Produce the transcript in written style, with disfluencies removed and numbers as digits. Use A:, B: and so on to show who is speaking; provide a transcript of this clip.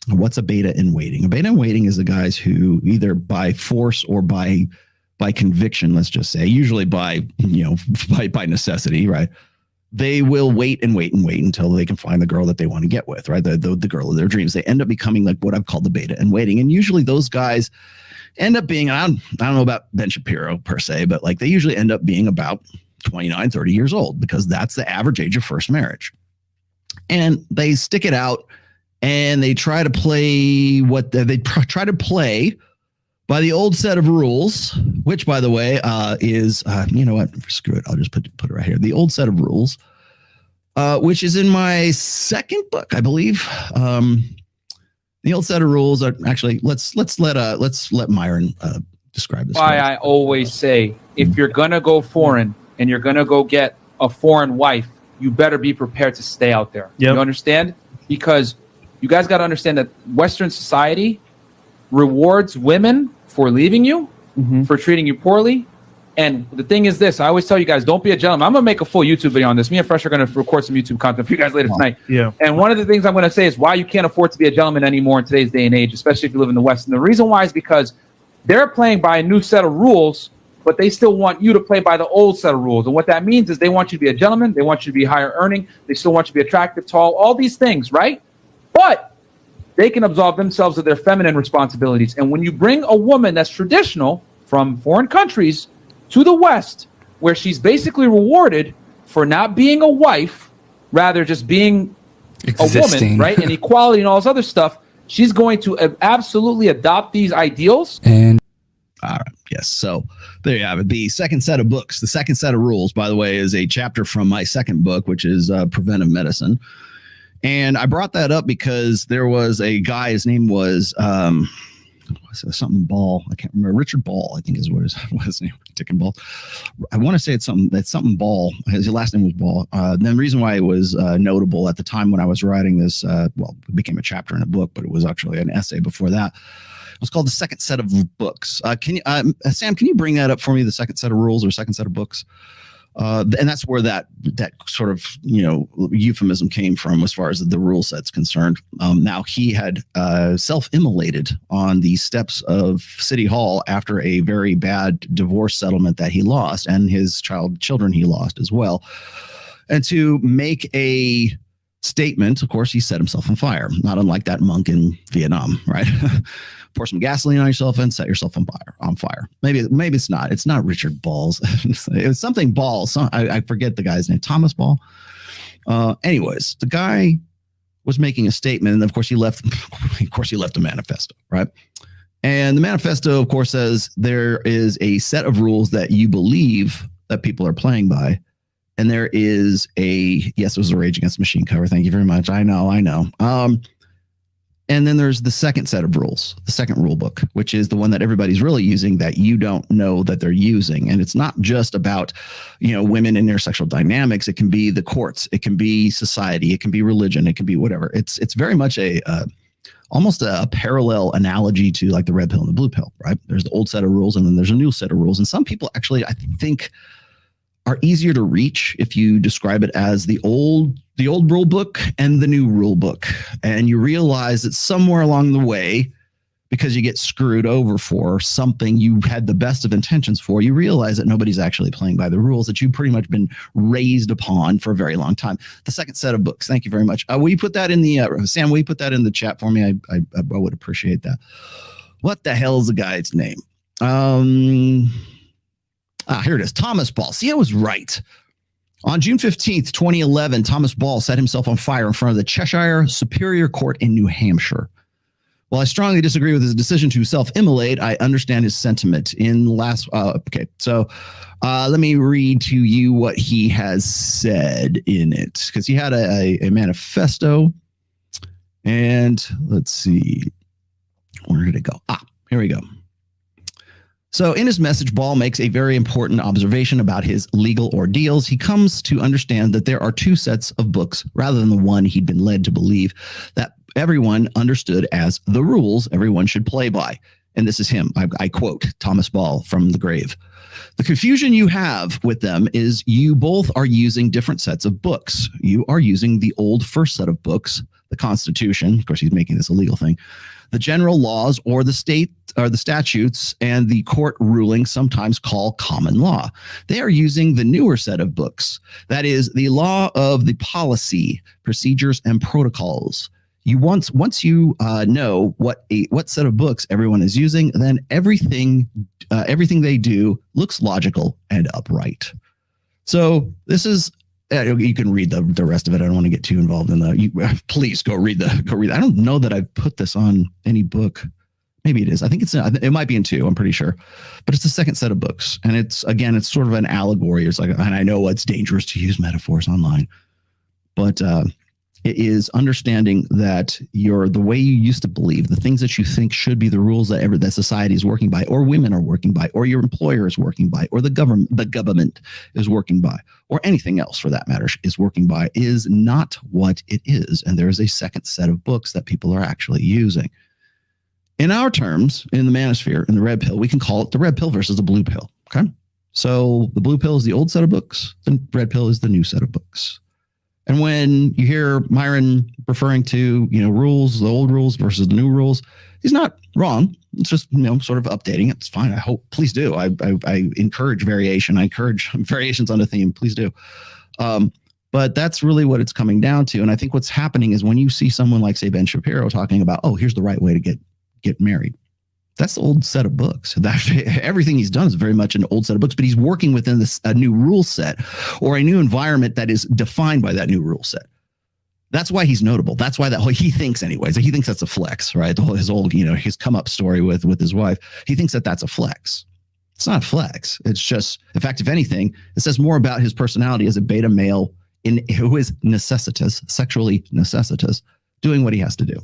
A: What's a beta in waiting? A beta in waiting is the guys who either by force or by conviction, let's just say, usually by necessity, right? They will wait and wait and wait until they can find the girl that they want to get with, right? The girl of their dreams. They end up becoming like what I've called the beta in waiting. And usually those guys end up being, I don't know about Ben Shapiro per se, but like they usually end up being about 29, 30 years old because that's the average age of first marriage. And they stick it out and they try to play try to play by the old set of rules, which, by the way, is, you know what? Screw it. I'll just put it right here. The old set of rules, which is in my second book, I believe. The old set of rules are actually, let's let Myron describe this.
B: Why I always say, if you're going to go foreign and you're going to go get a foreign wife, you better be prepared to stay out there. Yep. You understand? Because you guys got to understand that Western society rewards women for leaving you, for treating you poorly. And the thing is this, I always tell you guys, don't be a gentleman. I'm going to make a full YouTube video on this. Me and Fresh are going to record some YouTube content for you guys later tonight.
C: Yeah.
B: And one of the things I'm going to say is why you can't afford to be a gentleman anymore in today's day and age, especially if you live in the West. And the reason why is because they're playing by a new set of rules, but they still want you to play by the old set of rules. And what that means is they want you to be a gentleman. They want you to be higher earning. They still want you to be attractive, tall, all these things, right? But they can absolve themselves of their feminine responsibilities. And when you bring a woman that's traditional from foreign countries to the West, where she's basically rewarded for not being a wife, rather just being a woman, right? And equality and all this other stuff, she's going to absolutely adopt these ideals.
A: And all right. Yes. So there you have it. The second set of books, the second set of rules, by the way, is a chapter from my second book, which is Preventive Medicine. And I brought that up because there was a guy, his name was something Ball. I can't remember. Richard Ball, I think is what his name was. Dick and Ball. I want to say it's something Ball. His last name was Ball. Then the reason why it was notable at the time when I was writing this, it became a chapter in a book, but it was actually an essay before that. It was called The Second Set of Books. Sam, can you bring that up for me? The second set of rules or second set of books? And that's where that sort of, euphemism came from as far as the rule set's concerned. Now he had self-immolated on the steps of City Hall after a very bad divorce settlement that he lost, and his children he lost as well. And to make a statement, of course, he set himself on fire, not unlike that monk in Vietnam, right? Pour some gasoline on yourself and set yourself on fire. Maybe it's not. It's not Richard Ball's. It was something Ball. I forget the guy's name. Thomas Ball. Anyways, the guy was making a statement, and of course he left. Of course he left a manifesto, right? And the manifesto, of course, says there is a set of rules that you believe that people are playing by, and there is yes, it was a Rage Against the Machine cover. Thank you very much. I know. And then there's the second set of rules, the second rule book, which is the one that everybody's really using that you don't know that they're using. And it's not just about, women and their sexual dynamics. It can be the courts. It can be society. It can be religion. It can be whatever. It's very much almost a parallel analogy to like the red pill and the blue pill, right? There's the old set of rules and then there's a new set of rules. And some people actually, I think, are easier to reach if you describe it as the old rule book and the new rule book. And you realize that somewhere along the way, because you get screwed over for something you had the best of intentions for, you realize that nobody's actually playing by the rules that you've pretty much been raised upon for a very long time. The second set of books. Thank you very much. Will you put that in the, Sam, will you put that in the chat for me? I would appreciate that. What the hell is the guy's name? Here it is. Thomas Ball. See, I was right. On June 15th, 2011, Thomas Ball set himself on fire in front of the Cheshire Superior Court in New Hampshire. While I strongly disagree with his decision to self-immolate, I understand his sentiment. So let me read to you what he has said in it, because he had a manifesto. And let's see. Where did it go? Here we go. So in his message, Ball makes a very important observation about his legal ordeals. He comes to understand that there are two sets of books rather than the one he'd been led to believe that everyone understood as the rules everyone should play by. And this is him. I quote Thomas Ball from The Grave. The confusion you have with them is you both are using different sets of books. You are using the old first set of books, the Constitution. Of course, he's making this a legal thing. The general laws or the state or the statutes and the court rulings sometimes call common law. They are using the newer set of books. That is the law of the policy, procedures, and protocols. You once you know what set of books everyone is using, then everything they do looks logical and upright. So this is you can read the rest of it. I don't want to get too involved in the. Please go read. I don't know that I've put this on any book. Maybe it is. I think it might be in 2. I'm pretty sure, but it's the second set of books, and it's sort of an allegory. It's like, and I know it's dangerous to use metaphors online, but it is understanding that the way you used to believe, the things that you think should be the rules that society is working by, or women are working by, or your employer is working by, or the government is working by, or anything else for that matter is working by, is not what it is. And there is a second set of books that people are actually using. In our terms, in the manosphere, in the red pill, we can call it the red pill versus the blue pill. Okay. So the blue pill is the old set of books. The red pill is the new set of books. And when you hear Myron referring to, rules, the old rules versus the new rules, he's not wrong. It's just, sort of updating it. It's fine. I hope, please do. I encourage variation. I encourage variations on the theme. Please do. But that's really what it's coming down to. And I think what's happening is when you see someone like, say, Ben Shapiro talking about, oh, here's the right way to get married. That's the old set of books. Everything he's done is very much an old set of books, but he's working within a new rule set or a new environment that is defined by that new rule set. That's why he's notable. That's why he thinks anyways. He thinks that's a flex, right? His old, his come up story with his wife. He thinks that that's a flex. It's not a flex. It's just, in fact, if anything, it says more about his personality as a beta male who is sexually necessitous, doing what he has to do.